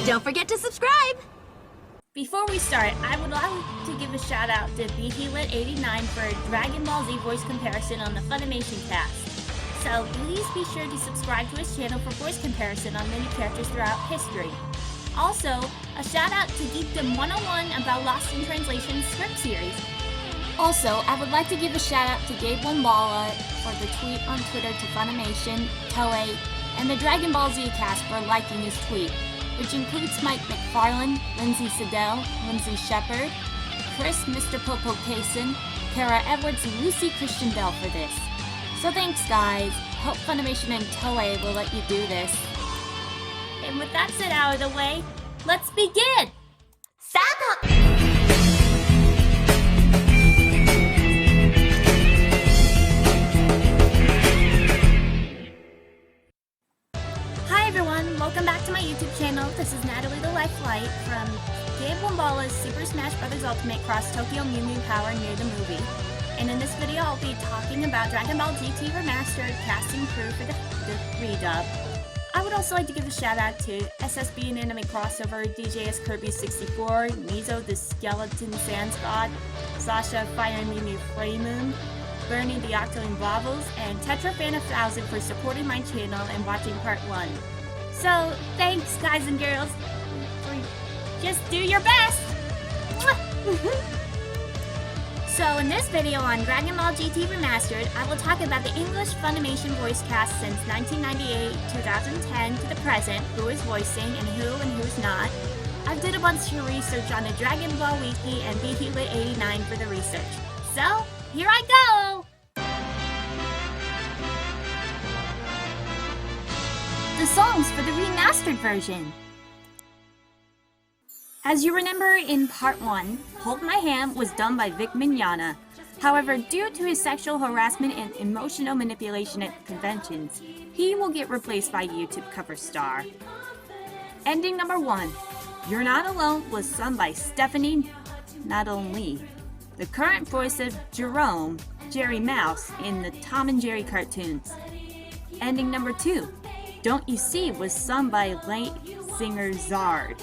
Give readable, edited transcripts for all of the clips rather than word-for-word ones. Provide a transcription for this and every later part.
Don't forget to subscribe! Before we start, I would like to give a shout out to BHealit89 for Dragon Ball Z voice comparison on the FUNimation Cast. So please be sure to subscribe to his channel for voice comparison on many characters throughout history. Also, a shout out to Geekdom 101 about Lost in Translation script series. Also, I would like to give a shout out to Gabe Nwagbala for the tweet on Twitter to Funimation, TOEI, and the Dragon Ball Z cast for liking his tweet, which includes Mike McFarlane, Lindsay Siddell, Lindsay Shepard, Chris Mr. Popo Kaysen, Kara Edwards, and Lucy Christian Bell for this. So thanks guys, hope Funimation and TOEI will let you do this. And with that said out of the way, let's begin! Sabat! Welcome back to my YouTube channel. This is Natalie the Lifelight from Gabe Nwagbala's Super Smash Bros. Ultimate Cross Tokyo Mew Mew Power near the movie. And in this video I'll be talking about Dragon Ball GT Remastered casting crew for the redub. I would also like to give a shout out to SSB and Anime Crossover, DJS Kirby 64, Mizo the Skeleton Sans God, Sasha Fire Mimi Flamoon, Bernie the Octoling Bobbles, and Tetra Fan 1000 for supporting my channel and watching part 1. So, thanks guys and girls, just do your best! So in this video on Dragon Ball GT Remastered, I will talk about the English Funimation voice cast since 1998-2010 to the present, who is voicing and who's not. I did a bunch of research on the Dragon Ball Wiki and BHealit89 for the research. So, here I go! The songs for the remastered version. As you remember in part 1, Hold My Hand was done by Vic Mignogna. However, due to his sexual harassment and emotional manipulation at conventions, he will get replaced by YouTube cover star. Ending number 1, You're Not Alone was sung by Stephanie Not Only, the current voice of Jerome, Jerry Mouse, in the Tom and Jerry cartoons. Ending number 2, Don't You See was sung by late singer Zard.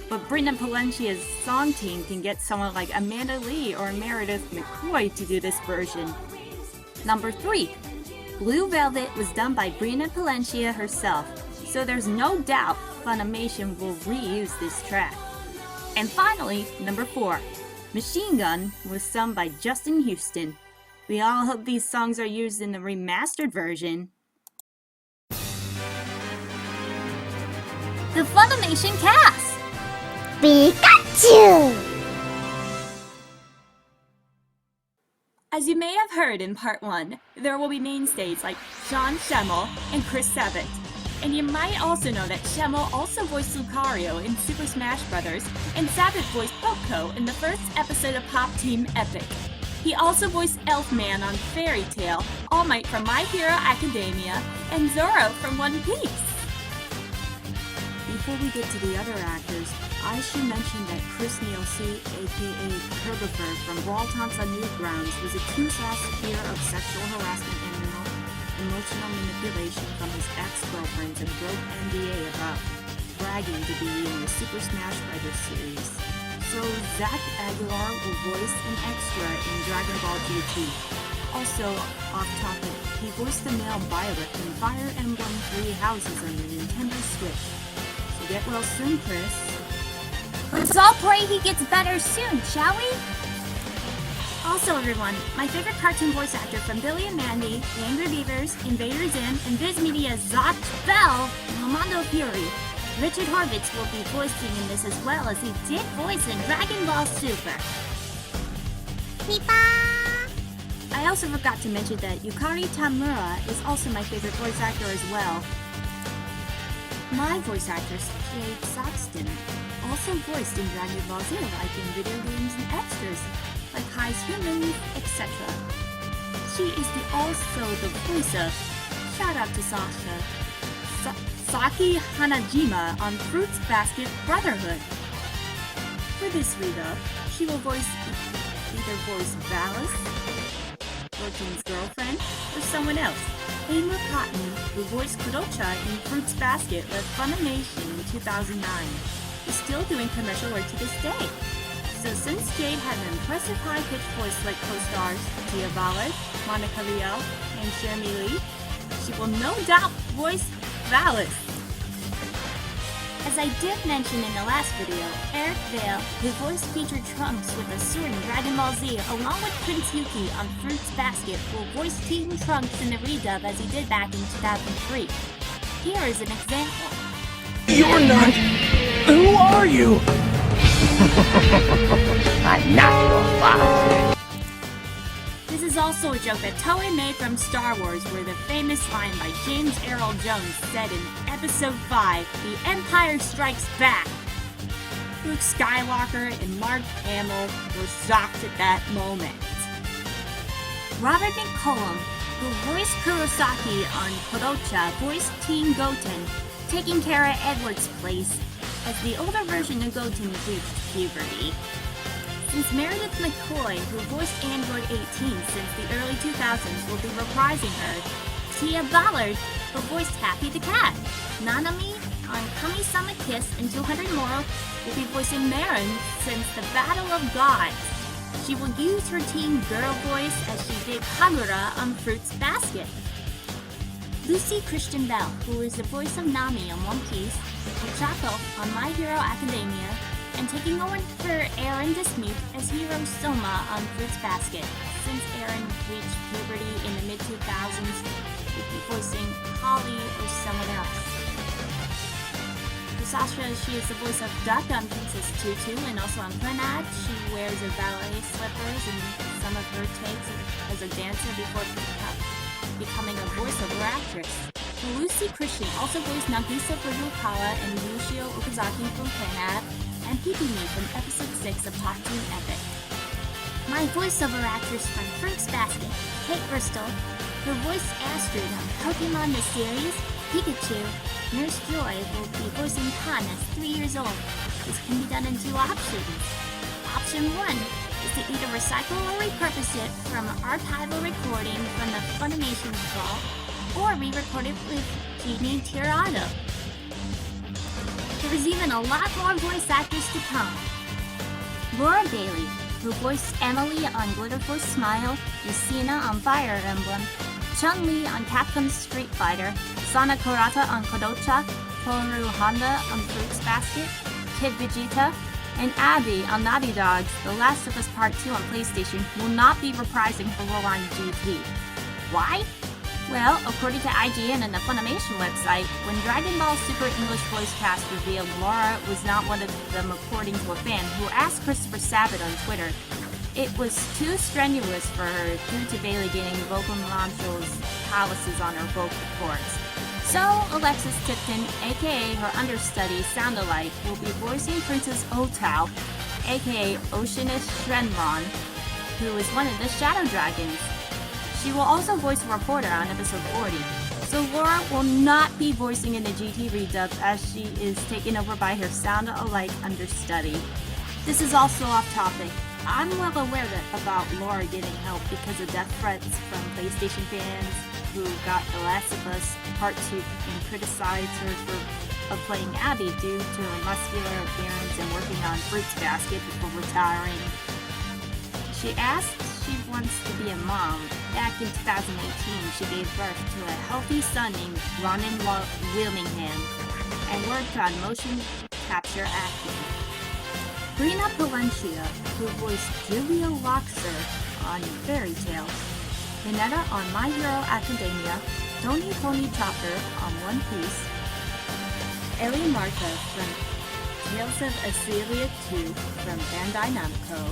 But Brendan Palencia's song team can get someone like Amanda Lee or Meredith McCoy to do this version. Number 3, Blue Velvet was done by Brendan Palencia herself, so there's no doubt Funimation will reuse this track. And finally, number 4, Machine Gun was sung by Justin Houston. We all hope these songs are used in the remastered version. The Funimation Cast! Pikachu! As you may have heard in part 1, there will be mainstays like Sean Schemmel and Chris Sabat. And you might also know that Schemmel also voiced Lucario in Super Smash Bros. And Sabat voiced Poco in the first episode of Pop Team Epic. He also voiced Elfman on Fairy Tail, All Might from My Hero Academia, and Zoro from One Piece. Before we get to the other actors, I should mention that Chris Nielsen, aka Herbivore from Brawl Taunts on Newgrounds, was accused last year of sexual harassment and emotional manipulation from his ex-girlfriends and broke NDA about bragging to be in the Super Smash Bros. Series. So Zach Aguilar will voice an extra in Dragon Ball GT. Also, off topic, he voiced the male Violet in Fire Emblem 3 Houses on the Nintendo Switch. So get well soon, Chris. Let's all pray he gets better soon, shall we? Also everyone, my favorite cartoon voice actor from Billy and Mandy, The Angry Beavers, Invader Zim, and Viz Media's Zot Bell, Lamando Fury. Richard Horvitz will be voicing in this as well as he did voice in Dragon Ball Super. I also forgot to mention that Yukari Tamura is also my favorite voice actor as well. My voice actress, Jade Saxton, also voiced in Dragon Ball Z like in video games and extras, like Kai's Humans, etc. She is also the voice of, shout out to Sasha, Saki Hanajima on Fruits Basket Brotherhood. For this redub, she will either voice Valese, Fortune's girlfriend, or someone else. Amy Cotton, who voiced Kodocha in Fruits Basket, left Funimation in 2009, is still doing commercial work to this day. So since Jade had an impressive high-pitched voice like co-stars Tia Ballard, Monica Rial, and Cherami Leigh, she will no doubt voice Valese. As I did mention in the last video, Eric Vale, who voiced featured Trunks with a sword in Dragon Ball Z, along with Prince Yuki on Fruits Basket, will voice Team Trunks in the redub as he did back in 2003. Here is an example. You're not... Who are you? I'm not your father. This is also a joke that Toei made from Star Wars, where the famous line by James Earl Jones said in Episode 5, "The Empire Strikes Back." Luke Skywalker and Mark Hamill were shocked at that moment. Robert Mccollum, who voiced Kurosaki on Kodocha, voiced Teen Goten, taking Kara Edwards' place as the older version of Goten reached puberty. Since Meredith McCoy, who voiced Android 18 since the early 2000s, will be reprising her, Tia Ballard, who voiced Happy the Cat, Nanami on Kami-sama Kiss and 200 More, will be voicing Marin since the Battle of Gods. She will use her teen girl voice as she did Kagura on Fruits Basket. Lucy Christian Bell, who is the voice of Nami on One Piece, Ochako on My Hero Academia, and taking over for Aaron Dismuke as Hiro Soma on Fruits Basket. Since Aaron reached puberty in the mid-2000s, he'd be voicing Holly or someone else. For Sasha, she is the voice of Duck on Princess Tutu and also on Clannad. She wears a ballet slippers and some of her takes as a dancer before becoming a voiceover actress. Lucy Christian also voiced Nagisa Furukawa and Yoshio Okazaki from Clannad, and Pipimi from Episode 6 of Top Team Epic. My voiceover actress from Fruits Basket, Kate Bristol, who voiced Astrid on Pokemon the series, Pikachu, Nurse Joy will be voicing Tan as 3 years old. This can be done in 2 options. Option 1 is to either recycle or repurpose it from an archival recording from the Funimation vault, or re-record it with Genie Tirado. There is even a lot more voice actors to come. Laura Bailey, who voiced Emily on Glitter Force Smile, Lucina on Fire Emblem, Chun-Li on Capcom's Street Fighter, Sana Kurata on Kodocha, Toru Honda on Fruits Basket, Kid Vegeta, and Abby on Naughty Dog's The Last of Us Part 2 on PlayStation will not be reprising her role on GT. Why? Well, according to IGN and the Funimation website, when Dragon Ball Super English Voice Cast revealed Laura was not one of them according to a fan who asked Christopher Sabat on Twitter, it was too strenuous for her due to Vale getting vocal nodules calluses on her vocal cords. So, Alexis Tipton, aka her understudy, Sound-alike, will be voicing Princess Otao, aka Oceanus Shenron, who is one of the Shadow Dragons. She will also voice a reporter on episode 40. So Laura will not be voicing in the GT redub as she is taken over by her Sound-alike understudy. This is also off topic. I'm well aware about Laura getting help because of death threats from PlayStation fans who got The Last of Us Part 2 and criticized her for playing Abby due to her muscular appearance and working on Fruits Basket before retiring. She asked she wants to be a mom. Back in 2018, she gave birth to a healthy son named Ronan Wilmingham and worked on motion capture acting. Brina Palencia, who voiced Julia Loxer on Fairy Tail, Hinata on My Hero Academia, Tony Chopper on One Piece, Ellie Marta from Tales of Acelia 2 from Bandai Namco,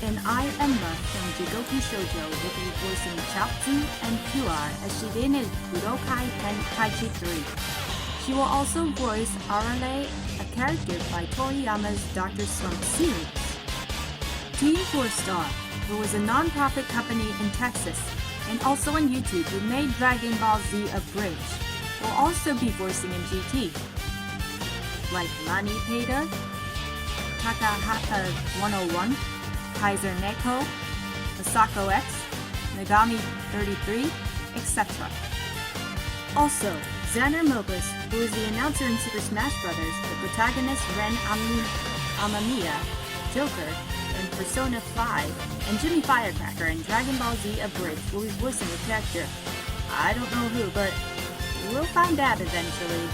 and I, Emma from Jigoku Shoujo, will be voicing Chaozu and Puar as she did in Budokai Tenkaichi 3. She will also voice Arale, a character by Toriyama's Dr. Slump series. Team 4-Star, who is a non-profit company in Texas and also on YouTube who made Dragon Ball Z Abridged, will also be voicing in GT. Like Lani Peida, Takahata 101, Kaiser Neko, Asako X, Megami 33, etc. Also, Xander Mobus, who is the announcer in Super Smash Bros., the protagonist Ren Amamiya, Joker, in Persona 5, and Jimmy Firecracker in Dragon Ball Z Abridged will be voicing the character. I don't know who, but we'll find out eventually.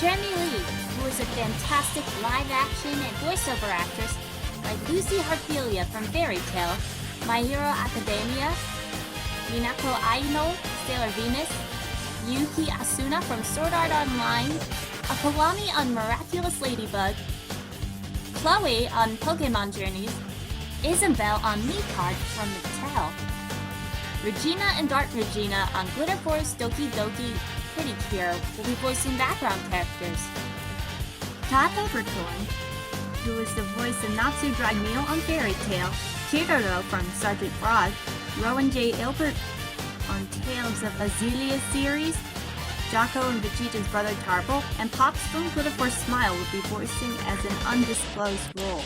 Cherami Leigh, who is a fantastic live-action and voiceover actress like Lucy Harpelia from Fairy Tail, My Hero Academia, Minako Aino, Sailor Venus, Yuki Asuna from Sword Art Online, Akawami on Miraculous Ladybug, Chloe on Pokemon Journeys, Isabelle on Miicard from Mattel, Regina and Dark Regina on Glitter Force Doki Doki Pretty Cure will be voicing background characters. Todd Haberkorn, who is the voice of Natsu Dragmeo on Fairy Tail, Kiroro from Sergeant Frog, Rowan J. Ilbert on Tales of Azalea series, Jocko and Vegeta's brother Tarble, and Pops from Glitter Force Smile will be voicing as an undisclosed role.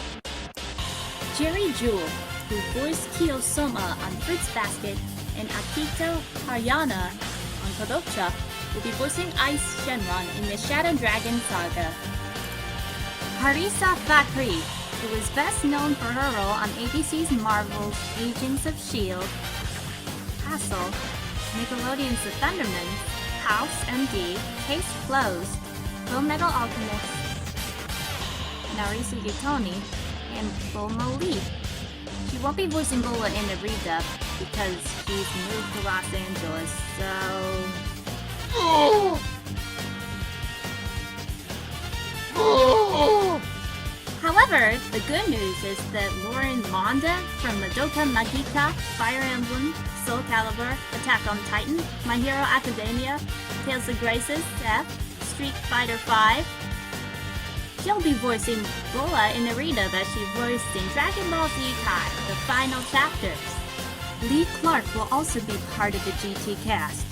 Jerry Jewell, who voiced Kyo Soma on Fruits Basket, and Akito Haryana on Kodocha, will be voicing Ice Shenron in the Shadow Dragon Saga. Harisa Thackeray, who is best known for her role on ABC's Marvel's Agents of S.H.I.E.L.D., Castle, Nickelodeon's The Thundermans, House MD, Case Closed, Full Metal Alchemist, Narisa Yutoni, and Bulma Lee. She won't be voicing Bulma in the redub because she's moved to Los Angeles, so... However, the good news is that Lauren Monda from Madoka Magica, Fire Emblem, Soul Calibur, Attack on Titan, My Hero Academia, Tales of Graces, F, Street Fighter V, she'll be voicing Bulma in the redub as she voiced in Dragon Ball Z Kai, the final chapters. Leigh Clarke will also be part of the GT cast.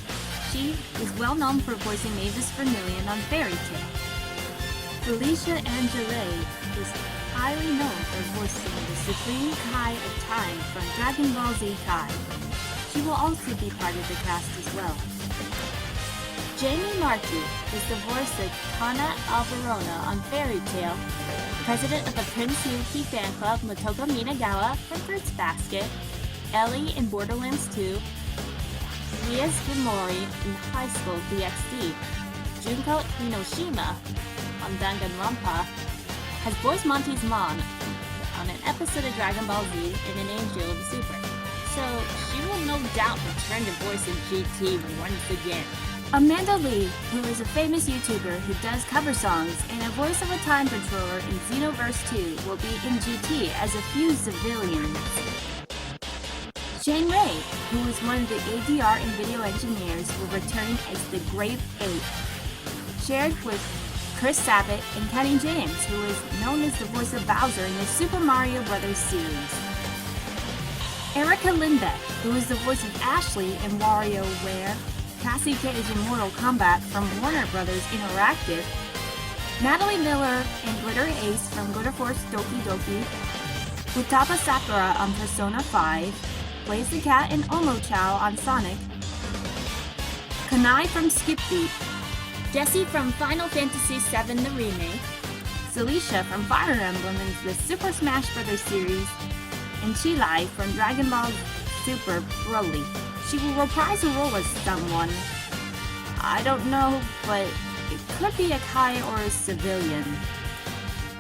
She is well known for voicing Mavis Vermillion on Fairy Tail. Felicia Angele is highly known for voicing the Supreme Kai of Time from Dragon Ball Z Kai. She will also be part of the cast as well. Jamie Marchi is the voice of Kana Alvarona on Fairy Tail, president of the Prince Yuki fan club Motoko Minagawa from Fruits Basket, Ellie in Borderlands 2, Rias Gimori in High School DxD, Junko Inoshima on Danganronpa, has voiced Monty's mom on an episode of Dragon Ball Z and an Angel of Super, so she will no doubt return to voice in GT once again. Amanda Lee, who is a famous YouTuber who does cover songs and a voice of a time patroller in Xenoverse 2, will be in GT as a few civilians. Shane Ray, who is one of the ADR and video engineers, will return as the Grave 8, shared with Chris Sabat and Kenny James, who is known as the voice of Bowser in the Super Mario Bros. Series. Erica Lindbeck, who is the voice of Ashley in WarioWare, Cassie Cage in Mortal Kombat from Warner Bros. Interactive, Natalie Miller and Glitter Ace from Glitter Force Doki Doki, Futaba Sakura on Persona 5, Blaze the Cat and Omochao on Sonic, Kanai from Skip Beat, Jessie from Final Fantasy VII The Remake, SHUEISHA from Fire Emblem in the Super Smash Bros. Series, and Chilai from Dragon Ball Super Broly. She will reprise her role as someone. I don't know, but it could be a Kai or a civilian.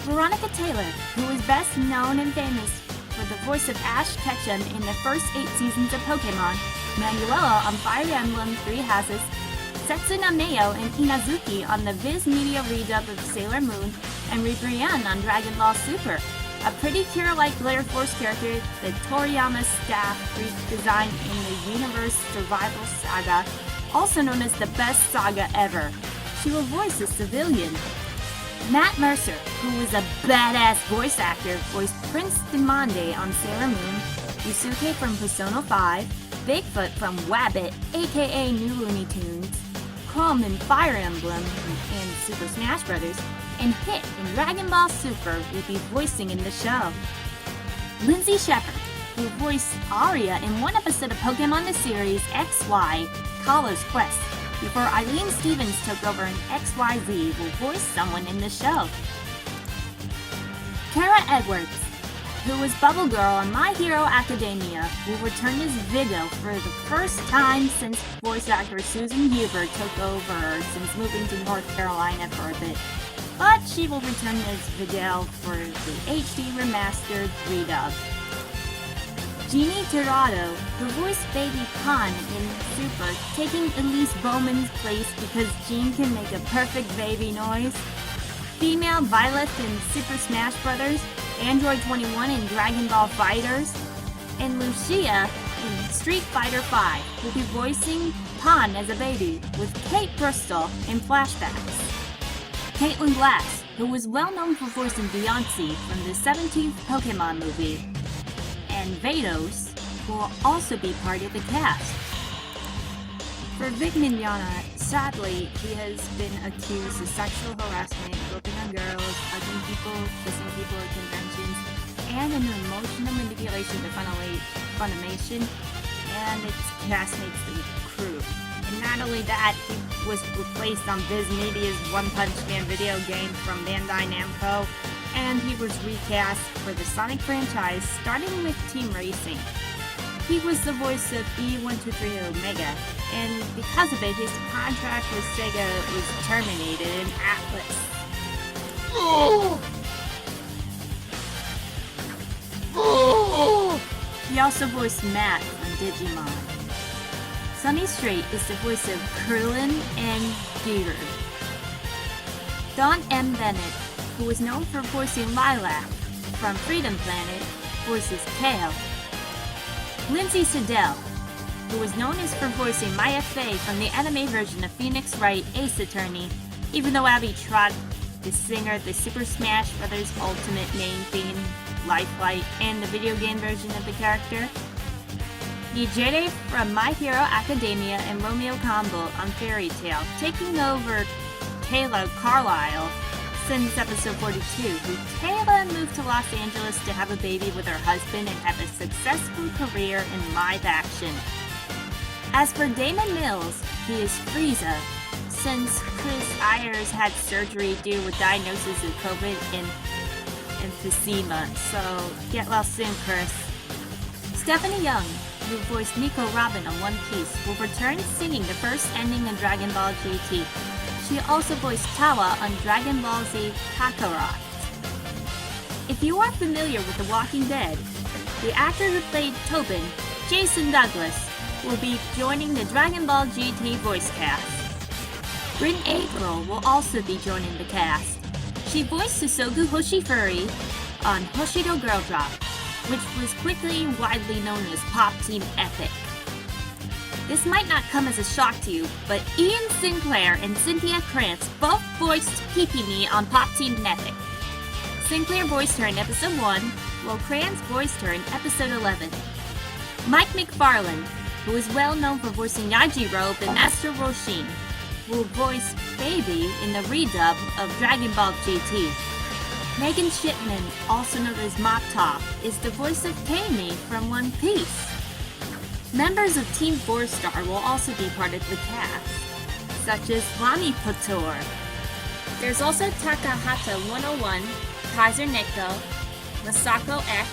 Veronica Taylor, who is best known and famous for the voice of Ash Ketchum in the first 8 seasons of Pokemon, Manuela on Fire Emblem 3 Houses, Setsuna Mayo and Inazuki on the Viz Media redub of Sailor Moon, and Ribrianne on Dragon Ball Super, a Pretty Cure-like Glitter Force character that Toriyama staff redesigned in the Universe Survival Saga, also known as the best saga ever. She will voice a civilian. Matt Mercer, who is a badass voice actor, voiced Prince Demande on Sailor Moon, Yusuke from Persona 5, Bigfoot from Wabbit, aka New Looney Tunes, Calm in Fire Emblem and Super Smash Bros., and Hit in Dragon Ball Super will be voicing in the show. Lindsay Shepard, who voiced Aria in one episode of Pokemon the series XY, Kala's Quest, before Eileen Stevens took over in XYZ, who voiced someone in the show. Kara Edwards, who was Bubble Girl on My Hero Academia, will return as Vigo for the first time since voice actor Susan Huber took over since moving to North Carolina for a bit. But she will return as Vigo for the HD Remastered redub. Jeannie Tirado, who voiced Baby Pon in Super, taking Elise Bowman's place because Jean can make a perfect baby noise. Female Violet in Super Smash Bros., Android 21 in Dragon Ball FighterZ, and Lucia in Street Fighter V will be voicing Pon as a baby, with Kate Bristol in flashbacks. Caitlin Glass, who was well known for voicing Beyonce from the 17th Pokemon movie, and Vados will also be part of the cast. For Vic Mignogna, sadly, he has been accused of sexual harassment, groping on girls, hugging people, kissing people at conventions, and an emotional manipulation to Funimation and its castmates and crew. And not only that, he was replaced on Viz Media's One Punch Man video game from Bandai Namco, and he was recast for the Sonic franchise, starting with Team Racing. He was the voice of E123 Omega, and because of it, his contract with Sega was terminated in Atlas. He also voiced Matt on Digimon. Sunny Strait is the voice of Krillin and Gear. Dawn M. Bennett, who was known for voicing Lilac from Freedom Planet, voices Kale. Lindsay Siddell, who was known as for voicing Maya Fey from the anime version of Phoenix Wright Ace Attorney, even though Abby Trott, the singer of the Super Smash Bros. Ultimate main theme, Lifelight, and the video game version of the character. Jade from My Hero Academia and Romeo Combo on Fairy Tail, taking over Kayla Carlisle since episode 42, who Kayla moved to Los Angeles to have a baby with her husband and have a successful career in live action. As for Damon Mills, he is Frieza, since Chris Ayers had surgery due with diagnosis of COVID and emphysema, so get well soon, Chris. Stephanie Young, who voiced Nico Robin on One Piece, will return singing the first ending in Dragon Ball GT. She also voiced Tawa on Dragon Ball Z Kakarot. If you are familiar with The Walking Dead, the actor who played Tobin, Jason Douglas, will be joining the Dragon Ball GT voice cast. Bryn April will also be joining the cast. She voiced Susogu Hoshifuri on Hoshido Girl Drop, which was quickly widely known as Pop Team Epic. This might not come as a shock to you, but Ian Sinclair and Cynthia Krantz both voiced Pee-Pee-Me on Pop Team Epic. Sinclair voiced her in episode 1, while Krantz voiced her in episode 11. Mike McFarlane, who is well known for voicing Yajirobe and Master Roshin, will voice Baby in the redub of Dragon Ball GT. Megan Shipman, also known as Mop Top, is the voice of Kami from One Piece. Members of Team 4-Star will also be part of the cast, such as Lami Potor. There's also Takahata 101, Kaiser Neko, Masako X,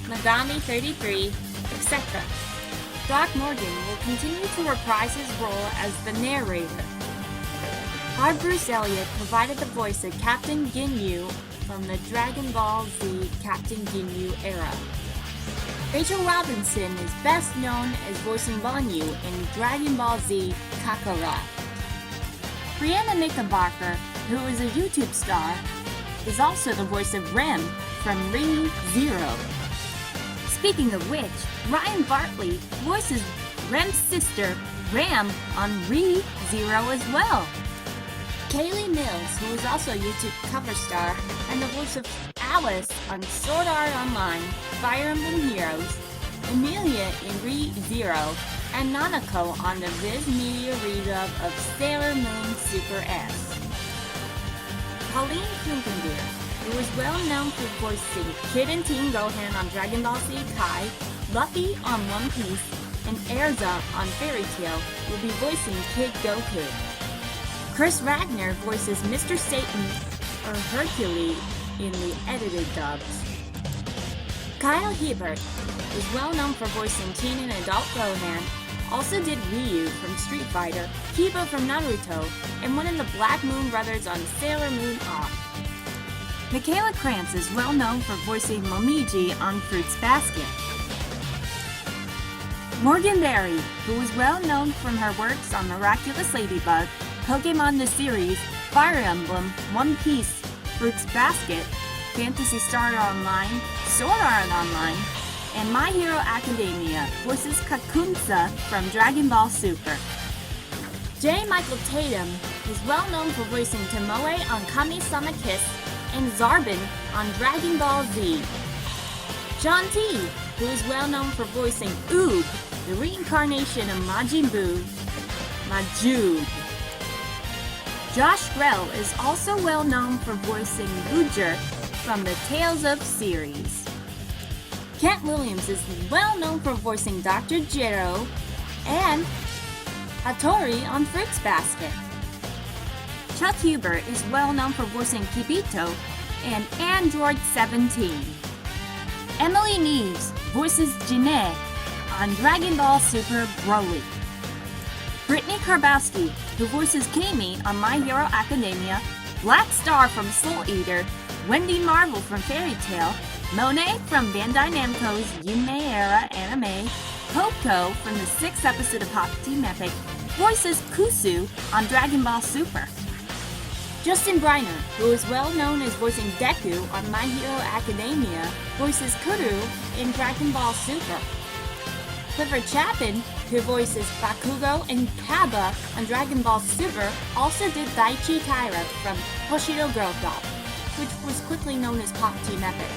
Megami 33, etc. Doc Morgan will continue to reprise his role as the narrator. Our Bruce Elliott provided the voice of Captain Ginyu from the Dragon Ball Z Captain Ginyu era. Rachel Robinson is best known as voicing Banyu in Dragon Ball Z Kakarot. Brianna Knickerbocker, who is a YouTube star, is also the voice of Rem from Re:Zero. Speaking of which, Ryan Bartley voices Rem's sister, Ram, on Re:Zero as well. Kaylee Mills, who is also a YouTube cover star, and the voice of Alice on Sword Art Online, Fire Emblem Heroes, Amelia in Re:Zero, and Nanako on the Viz Media redub of Sailor Moon Super S. Colleen Clinkenbeard, who is well known for voicing Kid and Teen Gohan on Dragon Ball Z Kai, Luffy on One Piece, and Erza on Fairy Tail, will be voicing Kid Goku. Chris Ragnar voices Mr. Satan or Hercules in the edited dubs. Kyle Hebert is well known for voicing teen and adult Gohan, also did Ryu from Street Fighter, Kiba from Naruto, and one of the Black Moon Brothers on Sailor Moon Off. Michaela Krantz is well known for voicing Momiji on Fruits Basket. Morgan Berry, who is well known from her works on Miraculous Ladybug, Pokemon the Series, Fire Emblem, One Piece, Fruits Basket, Phantasy Star Online, Sword Art Online, and My Hero Academia, voices Kakunsa from Dragon Ball Super. J. Michael Tatum is well known for voicing Tomoe on Kami-sama Kiss and Zarbin on Dragon Ball Z. John T., who is well known for voicing Oob, the reincarnation of Majin Buu, Majub. Josh Grell is also well known for voicing Booger from the Tales of series. Kent Williams is well known for voicing Dr. Jiro and Hattori on Fruits Basket. Chuck Huber is well known for voicing Kibito and Android 17. Emily Neves voices Janae on Dragon Ball Super Broly. Brittany Karbowski, who voices Kami on My Hero Academia, Black Star from Soul Eater, Wendy Marvel from Fairy Tail, Monet from Bandai Namco's Yume Era anime, Coco from the 6th episode of Pop Team Epic, voices Kusu on Dragon Ball Super. Justin Briner, who is well known as voicing Deku on My Hero Academia, voices Kuru in Dragon Ball Super. Clifford Chapin, who voices Bakugo and Kaba on Dragon Ball Super, also did Daichi Taira from Hoshido Girl Drop, which was quickly known as Pop Team Epic.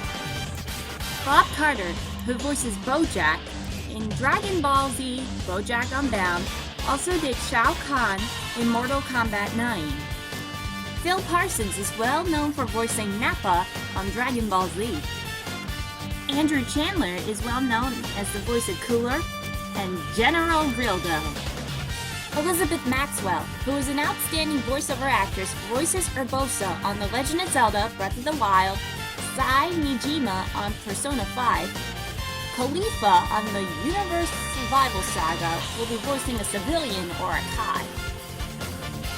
Bob Carter, who voices Bojack in Dragon Ball Z Bojack Unbound, also did Shao Kahn in Mortal Kombat 9. Phil Parsons is well known for voicing Nappa on Dragon Ball Z. Andrew Chandler is well known as the voice of Cooler and General Grildo. Elizabeth Maxwell, who is an outstanding voiceover actress, voices Urbosa on The Legend of Zelda Breath of the Wild, Sai Nijima on Persona 5, Khalifa on the Universe Survival Saga will be voicing a civilian or a Kai.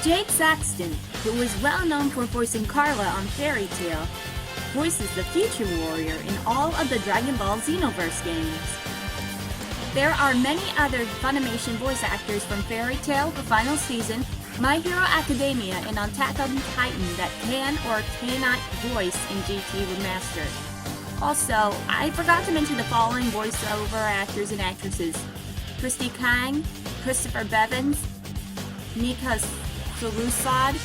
Jade Saxton, who is well known for voicing Carla on Fairy Tail, voices the Future Warrior in all of the Dragon Ball Xenoverse games. There are many other Funimation voice actors from Fairy Tail, the final season, My Hero Academia, and Attack on Titan that can or cannot voice in GT Remastered. Also, I forgot to mention the following voiceover actors and actresses: Christy Kang, Christopher Bevins, Mika Sarusad,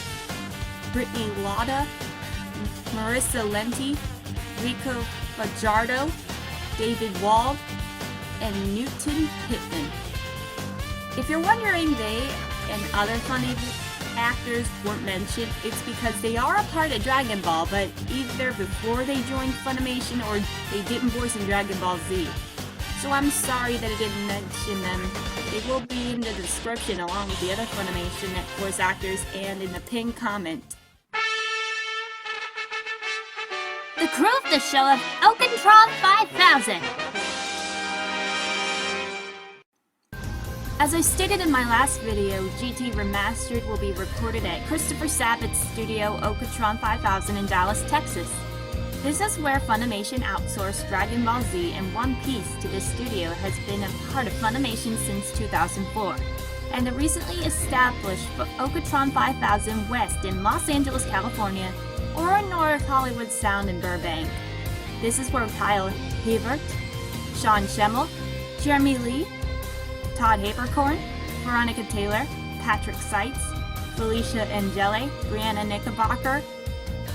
Brittany Lauda, Marissa Lenti, Rico Fajardo, David Wald, and Newton Pittman. If you're wondering they and other funny actors weren't mentioned, it's because they are a part of Dragon Ball, but either before they joined Funimation or they didn't voice in Dragon Ball Z. So I'm sorry that I didn't mention them. They will be in the description along with the other Funimation voice actors and in the pinned comment. The crew of the show of Okatron 5000. As I stated in my last video, GT Remastered will be recorded at Christopher Sabat's studio Okatron 5000 in Dallas, Texas. This is where Funimation outsourced Dragon Ball Z and One Piece to this studio has been a part of Funimation since 2004, and the recently established Okatron 5000 West in Los Angeles, California, or North Hollywood Sound in Burbank. This is where Kyle Hebert, Sean Schemmel, Jeremy Leigh, Todd Haberkorn, Veronica Taylor, Patrick Seitz, Felicia Angele, Brianna Knickerbocker,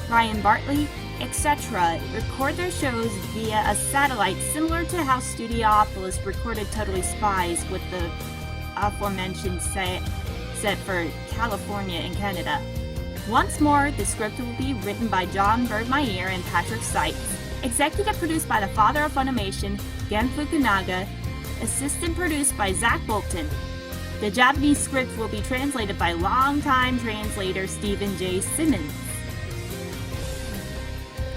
Ryan Bartley, etc. record their shows via a satellite similar to how Studiopolis recorded Totally Spies with the aforementioned set for California and Canada. Once more, the script will be written by John Bergmeyer and Patrick Seitz, executive produced by the father of Funimation, Gen Fukunaga, assistant produced by Zach Bolton. The Japanese script will be translated by longtime translator Stephen J. Simmons.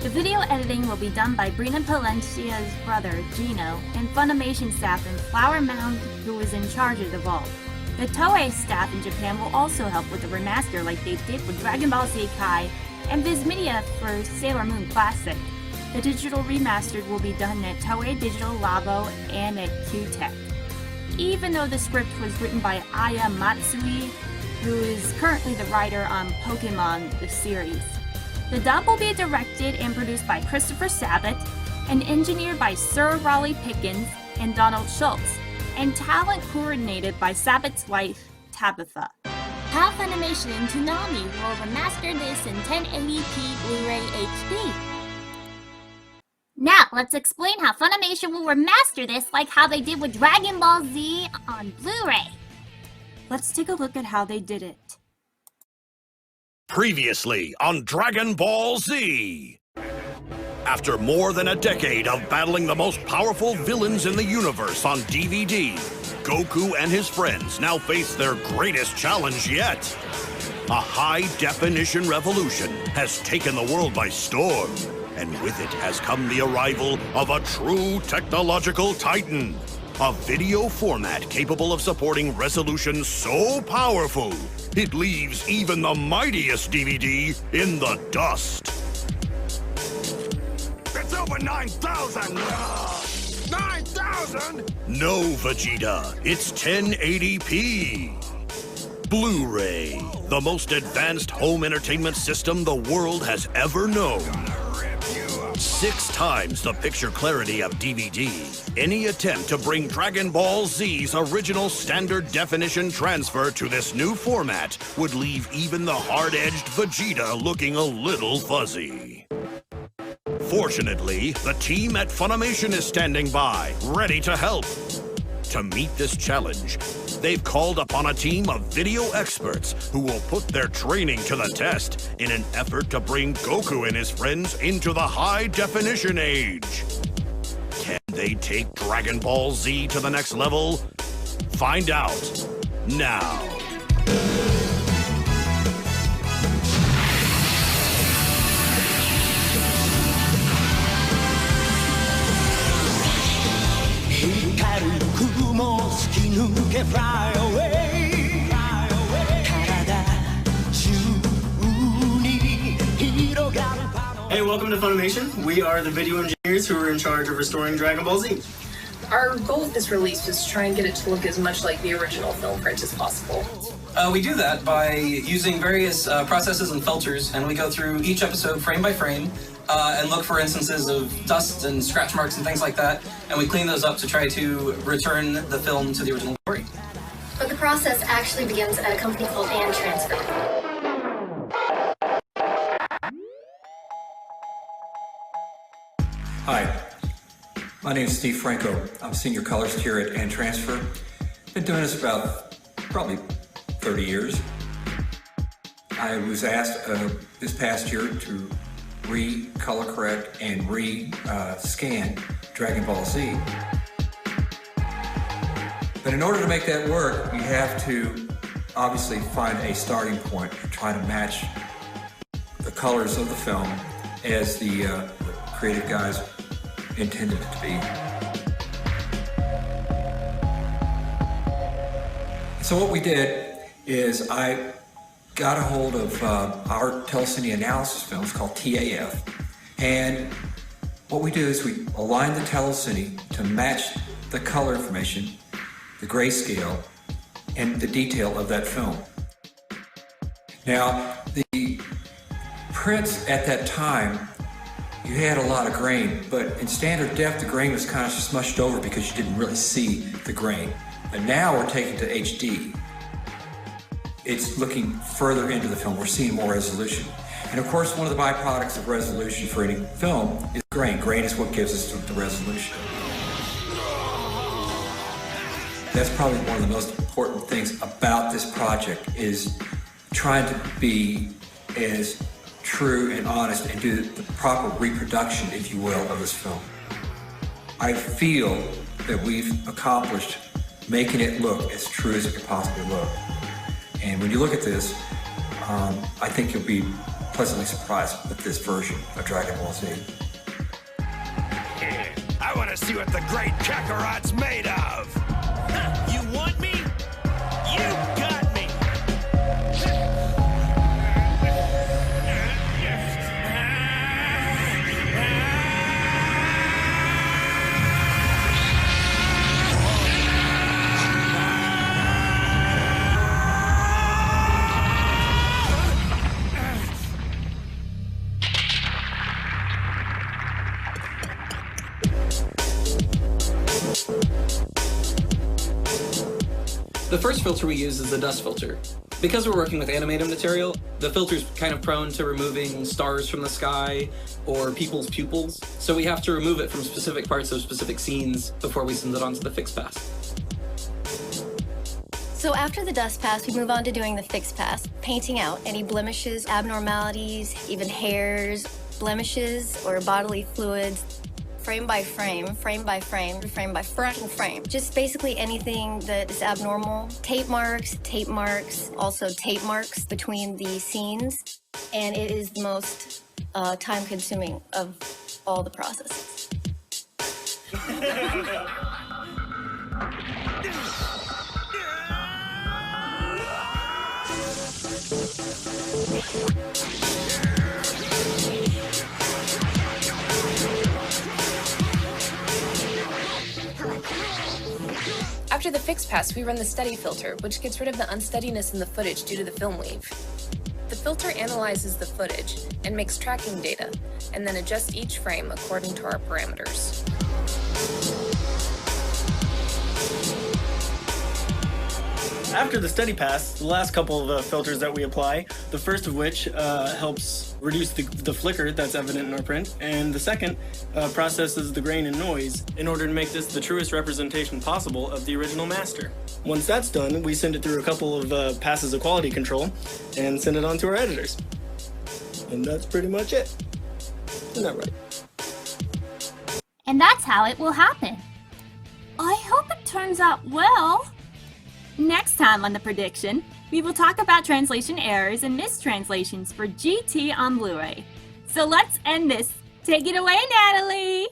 The video editing will be done by Brina Palencia's brother, Gino, and Funimation staff in Flower Mound, who is in charge of the vault. The Toei staff in Japan will also help with the remaster like they did with Dragon Ball Z Kai and Viz Media for Sailor Moon Classic. The digital remastered will be done at Toei Digital Labo and at Q-Tech. Even though the script was written by Aya Matsui, who is currently the writer on Pokemon, the series. The dub will be directed and produced by Christopher Sabat and engineered by Sir Raleigh Pickens and Donald Schultz, and talent coordinated by Sabat's wife, Tabitha. How Funimation and Toonami will remaster this in 1080p Blu-ray HD. Now, let's explain how Funimation will remaster this like how they did with Dragon Ball Z on Blu-ray. Let's take a look at how they did it. Previously on Dragon Ball Z. After more than a decade of battling the most powerful villains in the universe on DVD, Goku and his friends now face their greatest challenge yet. A high-definition revolution has taken the world by storm, and with it has come the arrival of a true technological titan. A video format capable of supporting resolution so powerful, it leaves even the mightiest DVD in the dust. It's over 9,000! 9,000?! No, Vegeta, it's 1080p. Blu-ray, the most advanced home entertainment system the world has ever known. 6 times the picture clarity of DVD. Any attempt to bring Dragon Ball Z's original standard definition transfer to this new format would leave even the hard-edged Vegeta looking a little fuzzy. Fortunately, the team at Funimation is standing by, ready to help. To meet this challenge, they've called upon a team of video experts who will put their training to the test in an effort to bring Goku and his friends into the high-definition age. Can they take Dragon Ball Z to the next level? Find out now. Fly away, fly away. Hey, welcome to Funimation. We are the video engineers who are in charge of restoring Dragon Ball Z. Our goal with this release was to try and get it to look as much like the original film print as possible. We do that by using various processes and filters, and we go through each episode frame by frame and look for instances of dust and scratch marks and things like that, and we clean those up to try to return the film to the original story. But the process actually begins at a company called And Transfer. Hi, my name is Steve Franco. I'm senior colorist here at And Transfer. Been doing this about probably 30 years. I was asked this past year to re-color correct and re-scan Dragon Ball Z. But in order to make that work, you have to obviously find a starting point to try to match the colors of the film as the creative guys intended it to be. So what we did is I got a hold of our telecine analysis film. It's called TAF. And what we do is we align the telecine to match the color information, the grayscale, and the detail of that film. Now, the prints at that time, you had a lot of grain, but in standard def, the grain was kind of smushed over because you didn't really see the grain. But now we're taking to HD. It's looking further into the film. We're seeing more resolution. And of course, one of the byproducts of resolution for any film is grain. Grain is what gives us the resolution. That's probably one of the most important things about this project is trying to be as true and honest and do the proper reproduction, if you will, of this film. I feel that we've accomplished making it look as true as it could possibly look. And when you look at this, I think you'll be pleasantly surprised with this version of Dragon Ball Z. I want to see what the great Kakarot's made of. Huh, you want me? You got me. The first filter we use is the dust filter. Because we're working with animated material, the filter's kind of prone to removing stars from the sky or people's pupils, so we have to remove it from specific parts of specific scenes before we send it on to the fix pass. So after the dust pass, we move on to doing the fix pass, painting out any blemishes, abnormalities, even hairs, blemishes, or bodily fluids. Frame by frame, frame by frame, frame by fracking frame. Just basically anything that is abnormal. Tape marks, also tape marks between the scenes. And it is the most time-consuming of all the processes. After the fix pass, we run the steady filter, which gets rid of the unsteadiness in the footage due to the film weave. The filter analyzes the footage and makes tracking data, and then adjusts each frame according to our parameters. After the steady pass, the last couple of filters that we apply, the first of which helps reduce the flicker that's evident in our print, and the second processes the grain and noise in order to make this the truest representation possible of the original master. Once that's done, we send it through a couple of passes of quality control and send it on to our editors. And that's pretty much it. Isn't that right? And that's how it will happen. I hope it turns out well. Next time on The Prediction, we will talk about translation errors and mistranslations for GT on Blu-ray. So let's end this. Take it away, Natalie!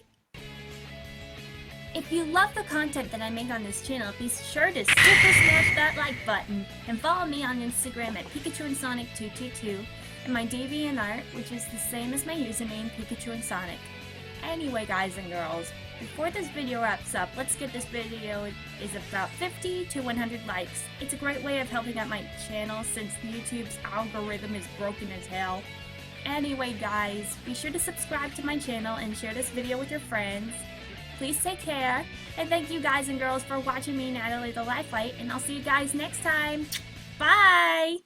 If you love the content that I make on this channel, be sure to super smash that like button and follow me on Instagram at PikachuandSonic222 and my DeviantArt, which is the same as my username, PikachuandSonic. Anyway, guys and girls, before this video wraps up, let's get this video is about 50 to 100 likes. It's a great way of helping out my channel since YouTube's algorithm is broken as hell. Anyway, guys, be sure to subscribe to my channel and share this video with your friends. Please take care, and thank you guys and girls for watching me, Natalie the Lifelight, and I'll see you guys next time. Bye!